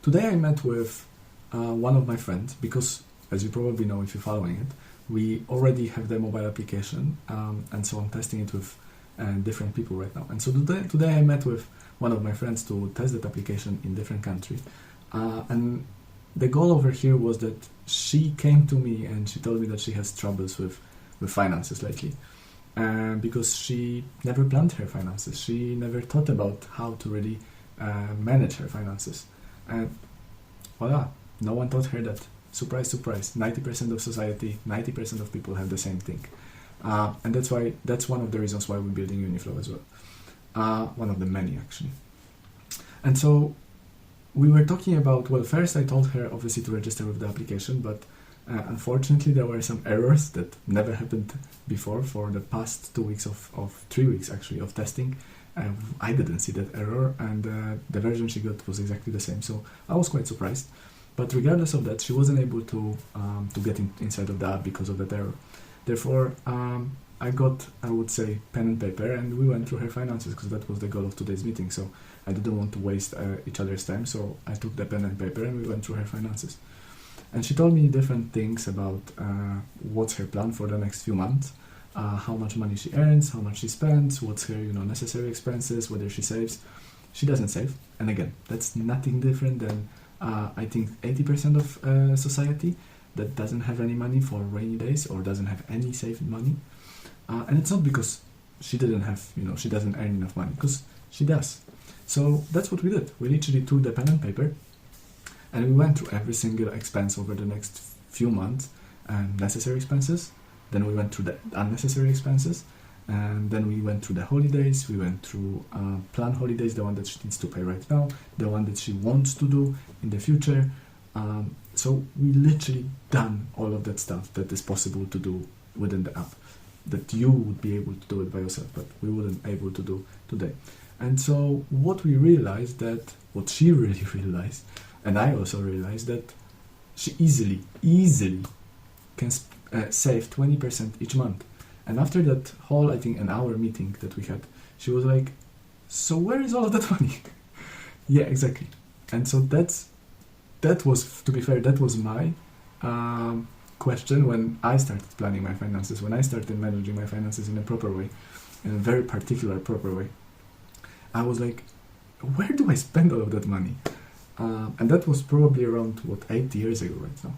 today I met with one of my friends because, as you probably know if you're following it, we already have the mobile application, and so I'm testing it with different people right now. And so today I met with one of my friends to test that application in different country. And the goal over here was that she came to me and she told me that she has troubles with finances lately. Because she never planned her finances. She never thought about how to really manage her finances. And voila, no one taught her that. Surprise, surprise, 90% of society, 90% of people have the same thing. And that's one of the reasons why we're building Uniflow as well. One of the many, actually. And so we were talking about, well, first I told her obviously to register with the application, but unfortunately there were some errors that never happened before for the past 2 weeks of 3 weeks actually of testing. I didn't see that error, and the version she got was exactly the same, so I was quite surprised. But regardless of that, she wasn't able to get inside of the app because of that error. Therefore, I got, I would say, pen and paper, and we went through her finances because that was the goal of today's meeting. So I didn't want to waste each other's time, so I took the pen and paper and we went through her finances. And she told me different things about what's her plan for the next few months, how much money she earns, how much she spends, what's her necessary expenses, whether she saves. She doesn't save, and again, that's nothing different than I think 80% of society that doesn't have any money for rainy days or doesn't have any saved money. And it's not because she didn't have, she doesn't earn enough money, because she does. So that's what we did. We literally took the pen and paper and we went through every single expense over the next few months, necessary expenses. Then we went through the unnecessary expenses. And then we went through the holidays, we went through planned holidays, the one that she needs to pay right now, the one that she wants to do in the future. So we literally done all of that stuff that is possible to do within the app, that you would be able to do it by yourself, but we wouldn't able to do today. And so what we realized, that what she really realized, and I also realized, that she easily can save 20% each month. And after that whole, I think, an hour meeting that we had, she was like, so where is all of that money? Yeah, exactly. And so that was, to be fair, that was my question when I started planning my finances, when I started managing my finances in a proper way, in a very particular proper way. I was like, where do I spend all of that money? And that was probably around, 8 years ago right now.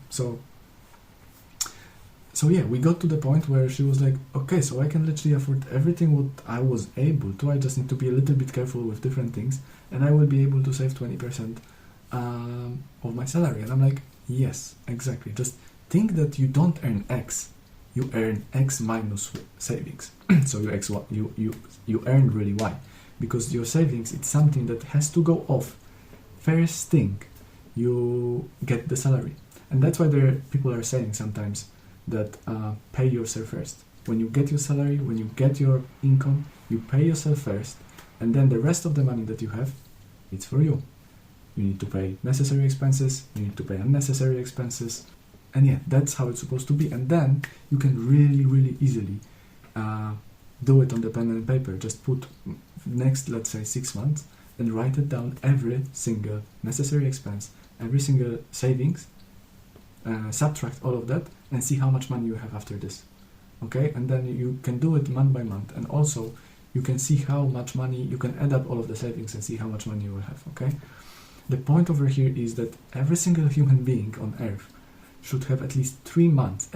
So yeah, we got to the point where she was like, okay, so I can literally afford everything what I was able to. I just need to be a little bit careful with different things, and I will be able to save 20% of my salary. And I'm like, yes, exactly. Just think that you don't earn X, you earn X minus savings. So you earn really Y, because your savings, it's something that has to go off first thing you get the salary. And that's why people are saying sometimes that pay yourself first. When you get your salary, when you get your income, you pay yourself first, and then the rest of the money that you have, it's for you. You need to pay necessary expenses, you need to pay unnecessary expenses, and yeah, that's how it's supposed to be. And then you can really easily do it on the pen and paper. Just put next, let's say, 6 months, and write it down, every single necessary expense, every single savings, subtract all of that, and see how much money you have after this. Okay, and then you can do it month by month, and also you can see how much money, you can add up all of the savings and see how much money you will have. Okay, the point over here is that every single human being on earth should have at least 3 months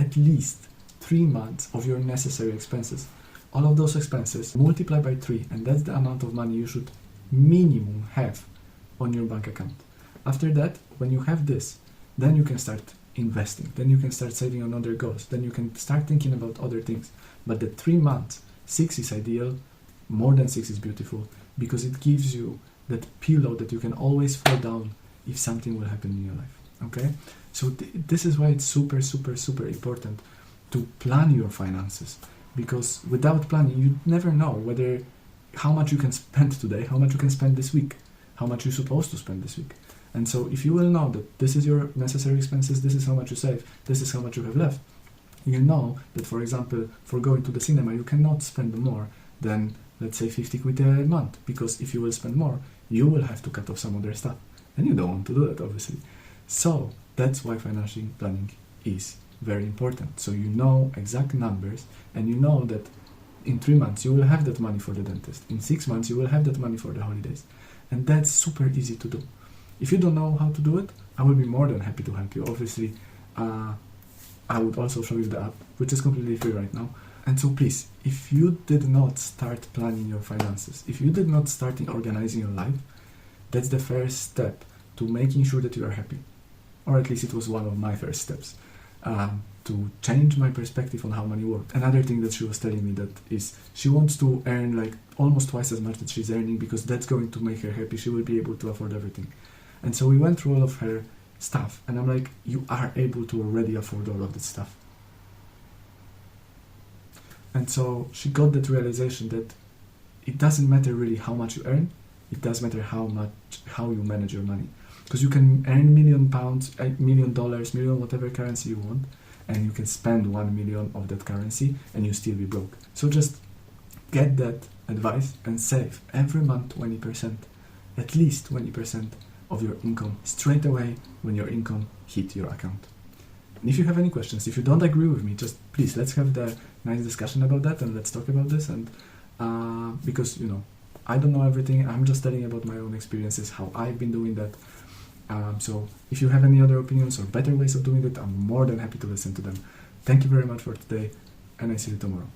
of your necessary expenses. All of those expenses multiply by 3, and that's the amount of money you should minimum have on your bank account. After that, when you have this, then you can start investing, then you can start saving on other goals, then you can start thinking about other things. But the 3 months, 6 is ideal, more than 6 is beautiful, because it gives you that pillow that you can always fall down if something will happen in your life. Okay, so this is why it's super important to plan your finances, because without planning, you never know whether how much you can spend today, how much you can spend this week, how much you're supposed to spend this week. And so if you will know that this is your necessary expenses, this is how much you save, this is how much you have left, you know that, for example, for going to the cinema, you cannot spend more than, let's say, 50 quid a month, because if you will spend more, you will have to cut off some other stuff. and you don't want to do that, obviously. So that's why financial planning is very important. So you know exact numbers, and you know that in 3 months you will have that money for the dentist. In 6 months you will have that money for the holidays. And that's super easy to do. If you don't know how to do it, I will be more than happy to help you. Obviously, I would also show you the app, which is completely free right now. And so please, if you did not start planning your finances, if you did not start organizing your life, that's the first step to making sure that you are happy. Or at least it was one of my first steps. To change my perspective on how money worked. Another thing that she was telling me that is she wants to earn like almost twice as much that she's earning, because that's going to make her happy. She will be able to afford everything. And so we went through all of her stuff, and I'm like, you are able to already afford all of this stuff. And so she got that realization that it doesn't matter really how much you earn, it does matter how you manage your money. Because you can earn £1 million, $1 million, million, whatever currency you want, and you can spend 1 million of that currency and you still be broke. So just get that advice and save every month 20%, at least 20% of your income straight away when your income hit your account. And if you have any questions, if you don't agree with me, just please, let's have the nice discussion about that, and let's talk about this. And because, I don't know everything, I'm just telling about my own experiences, how I've been doing that. So if you have any other opinions or better ways of doing it, I'm more than happy to listen to them. Thank you very much for today, and I see you tomorrow.